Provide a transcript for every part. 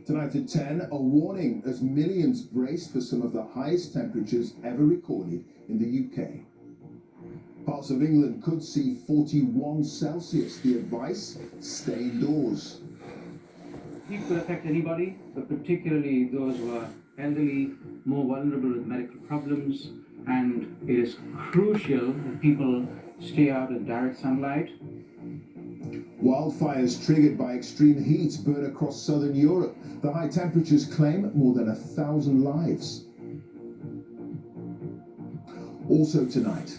Tonight at 10, a warning as millions brace for some of the highest temperatures ever recorded in the UK. Parts of England could see 41 Celsius. The advice, stay indoors. Heat will affect anybody, but particularly those who are elderly, more vulnerable with medical problems, and it is crucial that people stay out in direct sunlight. Wildfires triggered by extreme heat burn across southern Europe. The high temperatures claim more than 1,000 lives. Also tonight,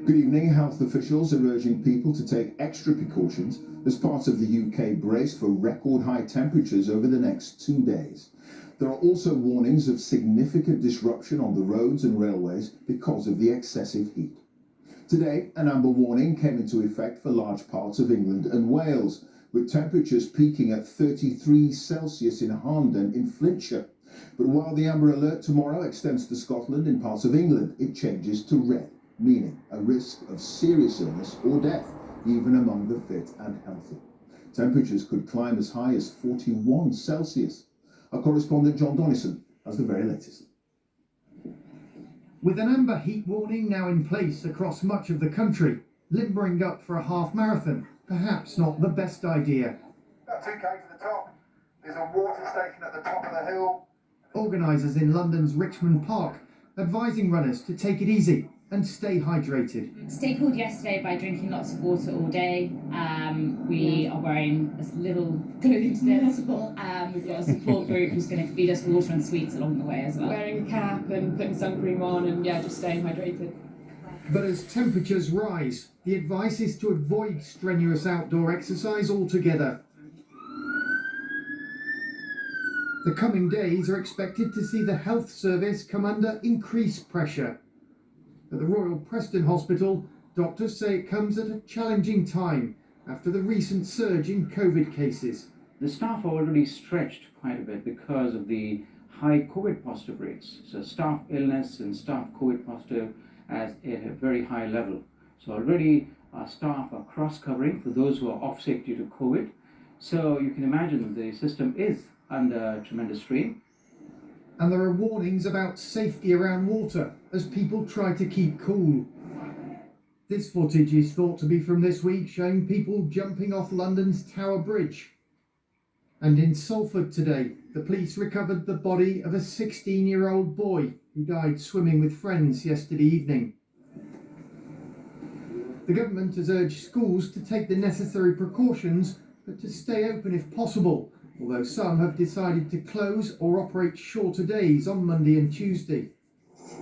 good evening. Health officials are urging people to take extra precautions as part of the UK brace for record high temperatures over the next 2 days. There are also warnings of significant disruption on the roads and railways because of the excessive heat. Today, an amber warning came into effect for large parts of England and Wales, with temperatures peaking at 33 Celsius in Harnden in Flintshire. But while the amber alert tomorrow extends to Scotland and parts of England, it changes to red, meaning a risk of serious illness or death, even among the fit and healthy. Temperatures could climb as high as 41 Celsius. Our correspondent John Donnison has the very latest. With an amber heat warning now in place across much of the country, limbering up for a half marathon, perhaps not the best idea. About 2k to the top. There's a water station at the top of the hill. Organisers in London's Richmond Park advising runners to take it easy and stay hydrated. Stay cool yesterday by drinking lots of water all day. We are wearing as little clothing today as possible. We've got a support group who's going to feed us water and sweets along the way as well. Wearing a cap and putting sun cream on and just staying hydrated. But as temperatures rise, the advice is to avoid strenuous outdoor exercise altogether. The coming days are expected to see the health service come under increased pressure. At the Royal Preston Hospital, doctors say it comes at a challenging time after the recent surge in COVID cases. The staff are already stretched quite a bit because of the high COVID positive rates. So staff illness and staff COVID positive at a very high level. So already our staff are cross-covering for those who are off sick due to COVID. So you can imagine the system is under tremendous strain. And there are warnings about safety around water as people try to keep cool. This footage is thought to be from this week, showing people jumping off London's Tower Bridge. And in Salford today, the police recovered the body of a 16-year-old boy who died swimming with friends yesterday evening. The government has urged schools to take the necessary precautions, but to stay open if possible, although some have decided to close or operate shorter days on Monday and Tuesday.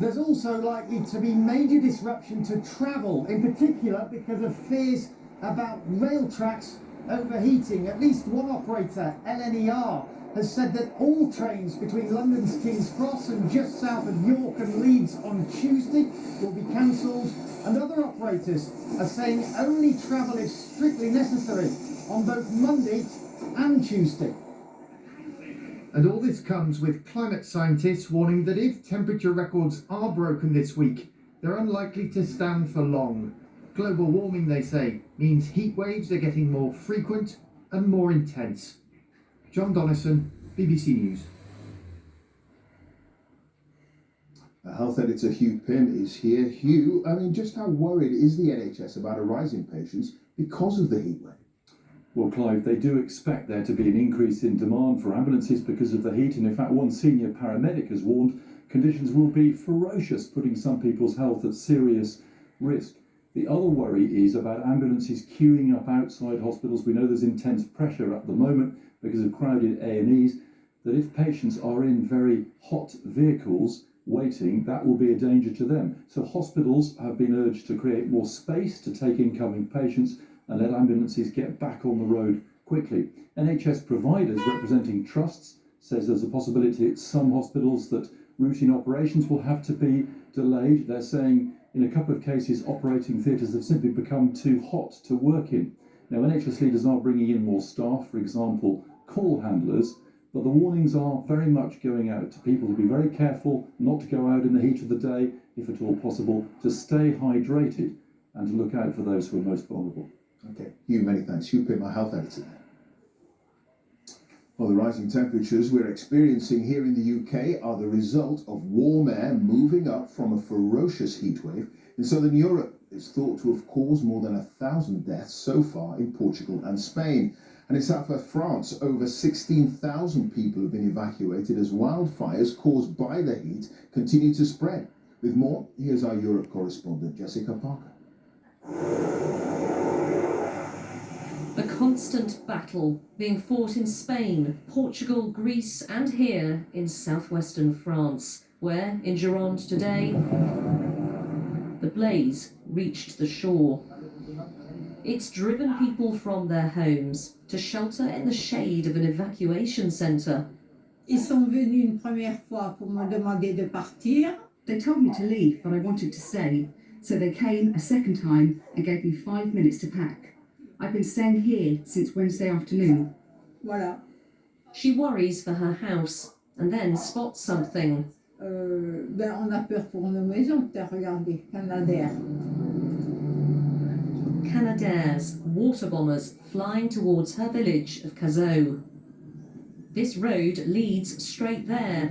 There's also likely to be major disruption to travel, in particular because of fears about rail tracks overheating. At least one operator, LNER, has said that all trains between London's King's Cross and just south of York and Leeds on Tuesday will be cancelled, and other operators are saying only travel is strictly necessary on both Monday and Tuesday. And all this comes with climate scientists warning that if temperature records are broken this week, they're unlikely to stand for long. Global warming, they say, means heat waves are getting more frequent and more intense. John Donnison, BBC News. Our health editor Hugh Pym is here. Hugh, just how worried is the NHS about a rise in patients because of the heatwave? Well, Clive, they do expect there to be an increase in demand for ambulances because of the heat, and in fact one senior paramedic has warned conditions will be ferocious, putting some people's health at serious risk. The other worry is about ambulances queuing up outside hospitals. We know there's intense pressure at the moment because of crowded A&Es, that if patients are in very hot vehicles waiting, that will be a danger to them. So hospitals have been urged to create more space to take incoming patients and let ambulances get back on the road quickly. NHS providers representing trusts says there's a possibility at some hospitals that routine operations will have to be delayed. They're saying in a couple of cases operating theatres have simply become too hot to work in. Now NHS leaders are bringing in more staff, for example call handlers, But the warnings are very much going out to people to be very careful, not to go out in the heat of the day, if at all possible, to stay hydrated and to look out for those who are most vulnerable. Okay, Hugh, many thanks. Hugh Pitt, my health editor. Well, the rising temperatures we're experiencing here in the UK are the result of warm air moving up from a ferocious heatwave in southern Europe. It's thought to have caused more than 1,000 deaths so far in Portugal and Spain. And in southwest France, over 16,000 people have been evacuated as wildfires caused by the heat continue to spread. With more, here's our Europe correspondent, Jessica Parker. A constant battle being fought in Spain, Portugal, Greece and here in southwestern France, where, in Gironde today, the blaze reached the shore. It's driven people from their homes to shelter in the shade of an evacuation centre. Ils sont venus une première fois pour me demander de partir. They told me to leave, but I wanted to stay, so they came a second time and gave me 5 minutes to pack. I've been staying here since Wednesday afternoon. Voilà. She worries for her house and then spots something. On a peur pour nos maisons, regardez, Canadair. Canadaires, water bombers flying towards her village of Cazaux. This road leads straight there.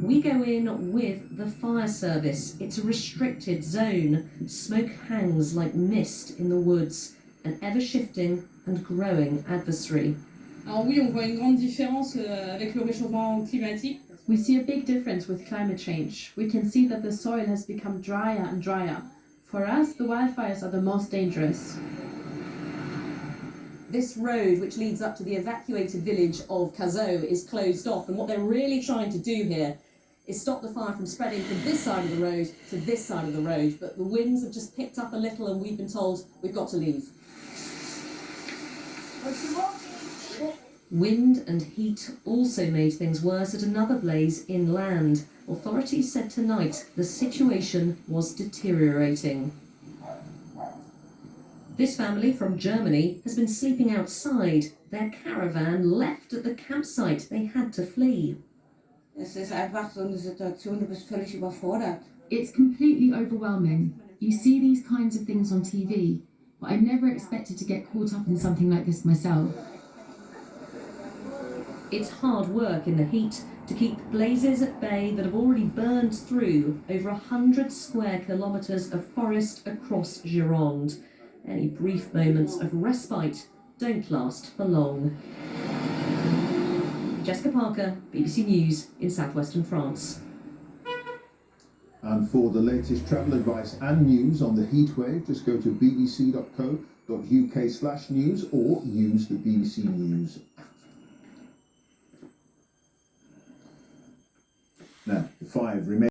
We go in with the fire service. It's a restricted zone. Smoke hangs like mist in the woods, an ever-shifting and growing adversary. Alors oui, on voit une grande différence avec le réchauffement climatique. We see a big difference with climate change. We can see that the soil has become drier and drier. For us, the wildfires are the most dangerous. This road, which leads up to the evacuated village of Cazaux, is closed off, and what they're really trying to do here is stop the fire from spreading from this side of the road to this side of the road. But the winds have just picked up a little, and we've been told we've got to leave. Wind and heat also made things worse at another blaze inland. Authorities said tonight the situation was deteriorating. This family from Germany has been sleeping outside. Their caravan left at the campsite. They had to flee. Es ist einfach so eine Situation, du bist völlig überfordert. It's completely overwhelming. You see these kinds of things on TV, but I never expected to get caught up in something like this myself. It's hard work in the heat to keep blazes at bay that have already burned through over 100 square kilometres of forest across Gironde. Any brief moments of respite don't last for long. Jessica Parker, BBC News in southwestern France. And for the latest travel advice and news on the heatwave, just go to bbc.co.uk/news or use the BBC News app. Now, the 5 remain.